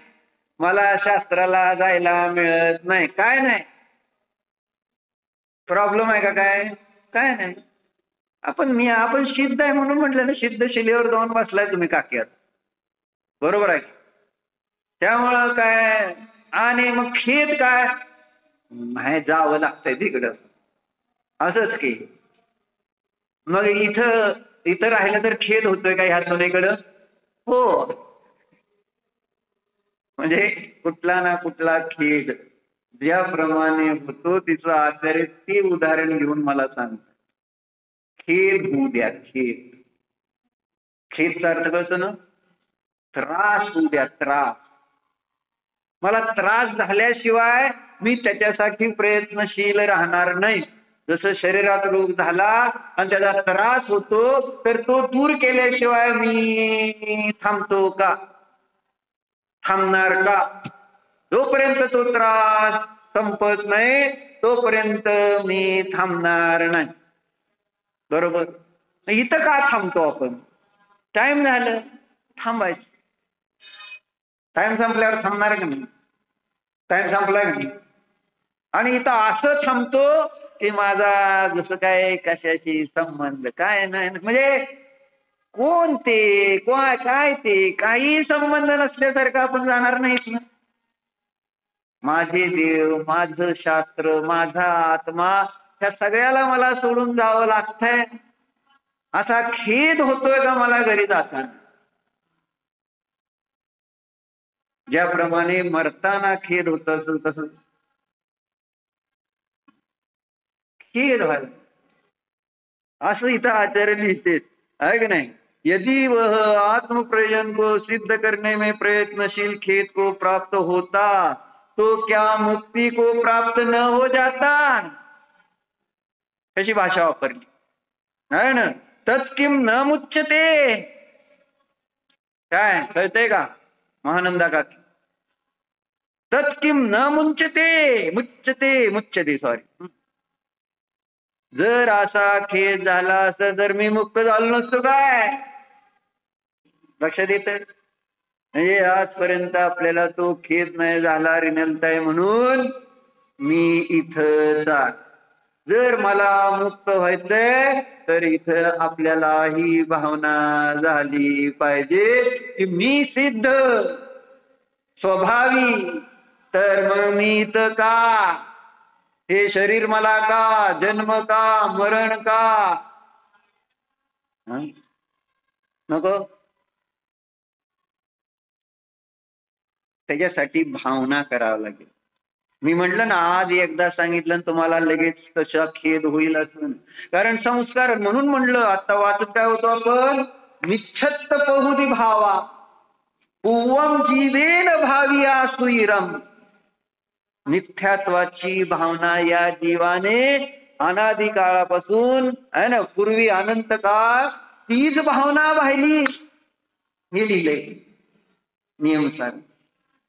मला शास्त्राला जायला मिळत नाही काय नाही प्रॉब्लेम आहे का? काय नाही. आपण सिद्ध आहे म्हणून म्हटलं ना, सिद्ध शिलेवर जाऊन बसलाय तुम्ही काक्यात, बरोबर आहे. त्यामुळं काय आणि मग खेद काय नाही, जावं लागतंय तिकडं असंच की. मग इथं राहिलं तर खेद होतोय का ह्या दोन्हीकडं? हो. म्हणजे कुठला ना कुठला खेद ज्याप्रमाणे होतो तिचं आचार्य ते उदाहरण घेऊन मला सांगतात. खेद होऊ द्या. खेदचा अर्थ कळतो ना? त्रास होऊ द्या. त्रास मला त्रास झाल्याशिवाय मी त्याच्यासाठी प्रयत्नशील राहणार नाही. जसं शरीरात रोग झाला आणि त्याचा त्रास होतो तर तो दूर केल्याशिवाय मी थांबतो का? थांबणार का? जोपर्यंत तो त्रास संपत नाही तोपर्यंत मी थांबणार नाही. बरोबर. इथं का थांबतो आपण? टाइम झालं थांबायचं. टाइम संपल्यावर थांबणार का नाही? टाइम संपला की नाही. आणि इथं असं थांबतो की माझा जसं काय कशाशी संबंध काय नाही, म्हणजे कोण ते काय ते काही संबंध नसल्यासारखं आपण जाणार नाहीत ना. माझे देव, माझं शास्त्र, माझा आत्मा ह्या सगळ्याला मला सोडून जावं लागतंय असा खेद होतोय का मला घरी जाताना? ज्याप्रमाणे मरताना खेद होत असेल तसं खेद व्हायला असं इथं आचार्य लिहितेत आहे की नाही. यदि वह आत्म प्रयोजन को सिद्ध करने में प्रयत्नशील खेद को प्राप्त होता तो क्या मुक्ति को प्राप्त न हो जाता? कशी भाषा वापरली आहे ना. तत्किम न मुच्यते. काय कळतंय का महानंदा काकी? तत्किम न मुच्यते सॉरी. जर असा खेद झाला असं तर मी मुक्त झालो नसतो काय? लक्षात येतं. म्हणजे आजपर्यंत आपल्याला तो खेद नाही झाला रिनलताय म्हणून मी इथं जर मला मुक्त व्हायचंय तर इथं आपल्याला ही भावना झाली पाहिजे की मी सिद्ध स्वभावी, तर मग मीच का, हे शरीर मला का, जन्म का, मरण का, नको. त्याच्यासाठी भावना करावं लागेल. मी म्हटलं ना, आज एकदा सांगितलं तुम्हाला लगेच तसा खेद होईल असं, कारण संस्कार म्हणून म्हणलं. आता वाचत काय होतो आपण, निच्छत्त पहुदी भावा पूवम जीवेन भाविया सुईरम. मिथ्यात्वाची भावना या जीवाने अनादी काळापासून आहे ना, पूर्वी अनंत काळ तीच भावना वाहिली. हे लिहिलंय नियमसार.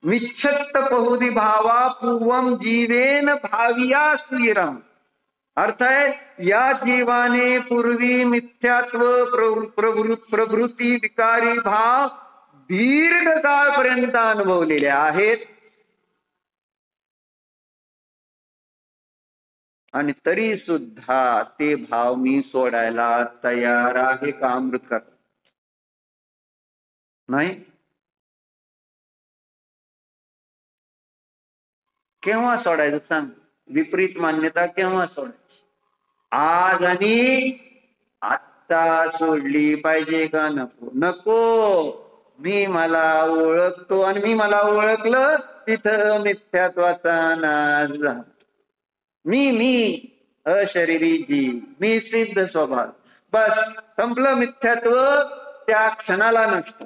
निच्छत्त पहुदी भावा पूर्वम जीवेन भाविया सुईरम. अर्थ आहे या जीवाने पूर्वी मिथ्यात्व प्रवृत्ती विकारी भाव दीर्घ काळपर्यंत अनुभवलेले आहेत, आणि तरी सुद्धा ते भाव मी सोडायला तयार आहे का अमृत नाही. केव्हा सोडायचं सांग, विपरीत मान्यता केव्हा सोडायची, आज आणि आत्ता सोडली पाहिजे का नको. नको, मी मला ओळखतो आणि मी मला ओळखलं तिथं मिथ्यात्वाचा नाश झाला. मी अशरीरी जीव, मी सिद्ध स्वभाव, बस संपलं. मिथ्यात्व त्या क्षणाला नसतं.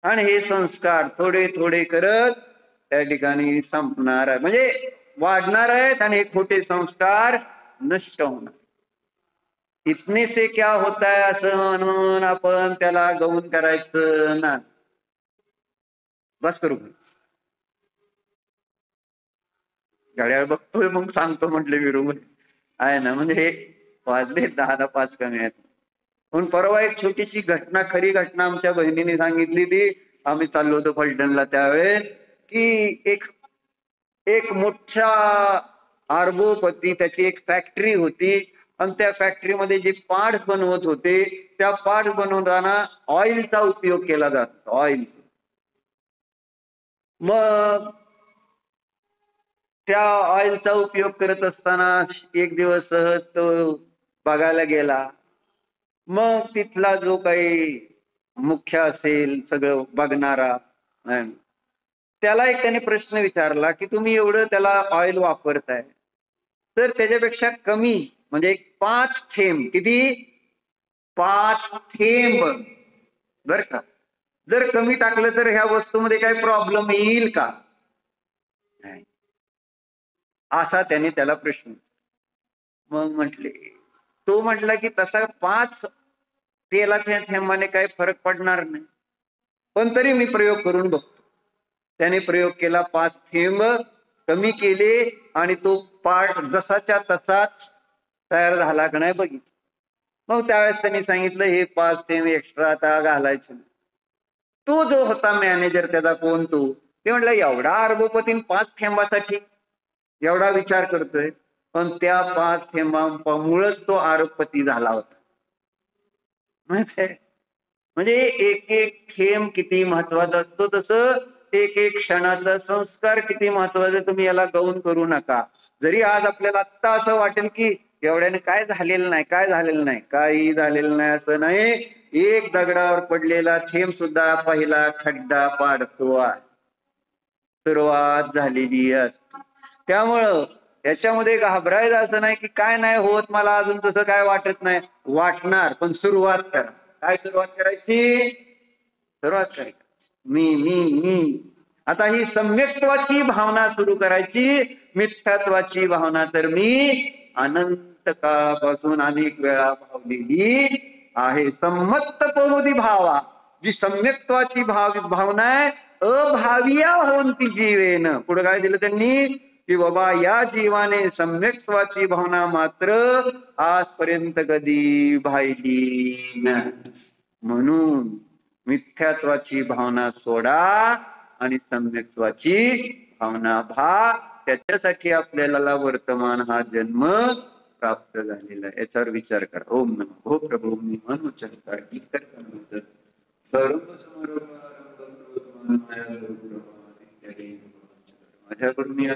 आणि हे संस्कार थोडे थोडे करत त्या ठिकाणी संपणार आहे, म्हणजे वाढणार आहेत, आणि हे खोटे संस्कार नष्ट होणार. इतने से क्या होता है असं म्हणून आपण त्याला गौण करायचं ना. बस करू, घड्याळ बघतोय मग सांगतो म्हटले विरोध आहे ना. म्हणजे हे वाजले 10:05 कमी आहेत. पण परवा एक छोटीशी घटना, खरी घटना आमच्या बहिणीने सांगितली. ती आम्ही चाललो होतो फलटणला त्यावेळेस, की एक मोठा अर्बोपती, त्याची एक फॅक्टरी होती, आणि त्या फॅक्टरीमध्ये जे पार्ट्स बनवत होते त्या पार्ट्स बनवताना ऑइलचा उपयोग केला जातो. ऑइल. मग त्या ऑइलचा उपयोग करत असताना एक दिवस सहज तो बघायला गेला. मग तिथला जो काही मुख्य असेल सगळं बघणारा, त्याला एक त्याने प्रश्न विचारला की तुम्ही एवढं त्याला ऑइल वापरताय, तर त्याच्यापेक्षा कमी म्हणजे 5 थेंब, किती, 5 थेंब बर का, जर कमी टाकलं तर ह्या वस्तूमध्ये काही प्रॉब्लेम येईल का, असा त्याने त्याला प्रश्न. मग तो म्हटला की तसा 5 तेलाच्या थेंबाने काही फरक पडणार नाही, पण तरी मी प्रयोग करून बघतो. त्याने प्रयोग केला, 5 थेंब कमी केले, आणि तो पार्ट जसाच्या तसाच तयार झाला का नाही बघितलं. मग त्यावेळेस त्यांनी सांगितलं हे 5 थेंब एक्स्ट्रा आता घालायचे. तो जो होता मॅनेजर त्याचा, कोण तो, ते म्हटलं एवढा अर्बोपती 5 थेंबासाठी एवढा विचार करतोय, पण त्या 5 थेंबामुळेच तो अर्बपती झाला होता. म्हणजे एक एक थेंब किती महत्वाचा असतो, तसं एक एक क्षणाचा संस्कार किती महत्वाचा. तुम्ही याला गौण करू नका. जरी आज आपल्याला आत्ता असं वाटेल की एवढ्याने काय झालेलं नाही, काही झालेलं नाही, असं नाही. एक दगडावर पडलेला थेंब सुद्धा पहिला खड्डा पाडतो आहे, सुरुवात झालेली असते. त्यामुळं याच्यामध्ये घाबरायचं असं नाही की काय नाही होत मला, अजून तसं काय वाटत नाही. वाटणार, पण सुरुवात करा. काय सुरुवात करायची, मी. आता ही सम्यक्त्वाची भावना सुरू करायची. मिथ्यात्वाची भावना तर मी अनंत काळापासून अनेक वेळा भावलेली आहे. सम्मत पहुदी भावा, जी सम्यक्त्वाची भावना आहे, अभाविया होऊन ती जीवेन. पुढे काय दिलं त्यांनी की बाबा या जीवाने सम्यक्त्वाची भावना मात्र आजपर्यंत कधी भाईली नाही. म्हणून मिथ्यात्वाची भावना सोडा आणि सम्यक्त्वाची भावना त्याच्यासाठी आपल्याला वर्तमान हा जन्म प्राप्त झालेला आहे. याच्यावर विचार करा. ओम नमो प्रभू मी मन उच्चारता माझ्याकडून या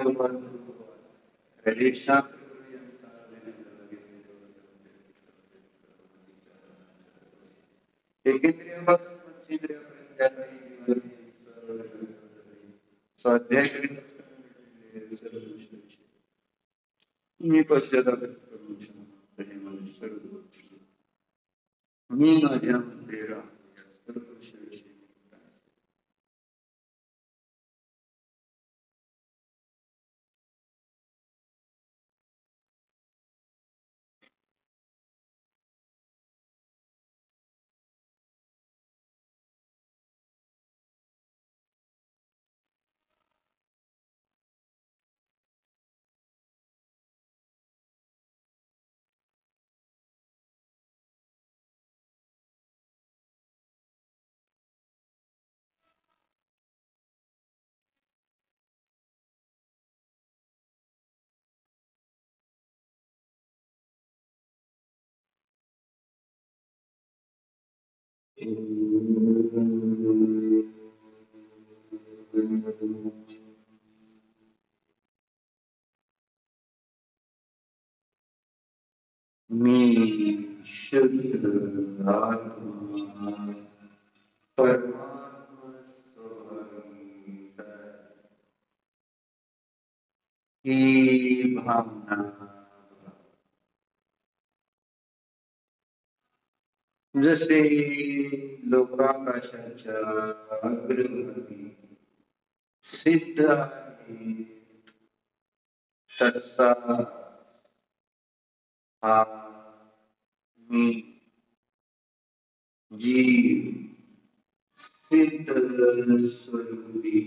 स्वाध्याय मी पश्चाताप मी माझ्यामध्ये मी शुद्ध आत्मा परमात्मा ही भावना जसे लोकाकाशाच्या अग्रभागी सिद्ध आहे तसा हा मी जीव सिद्ध स्वरूपी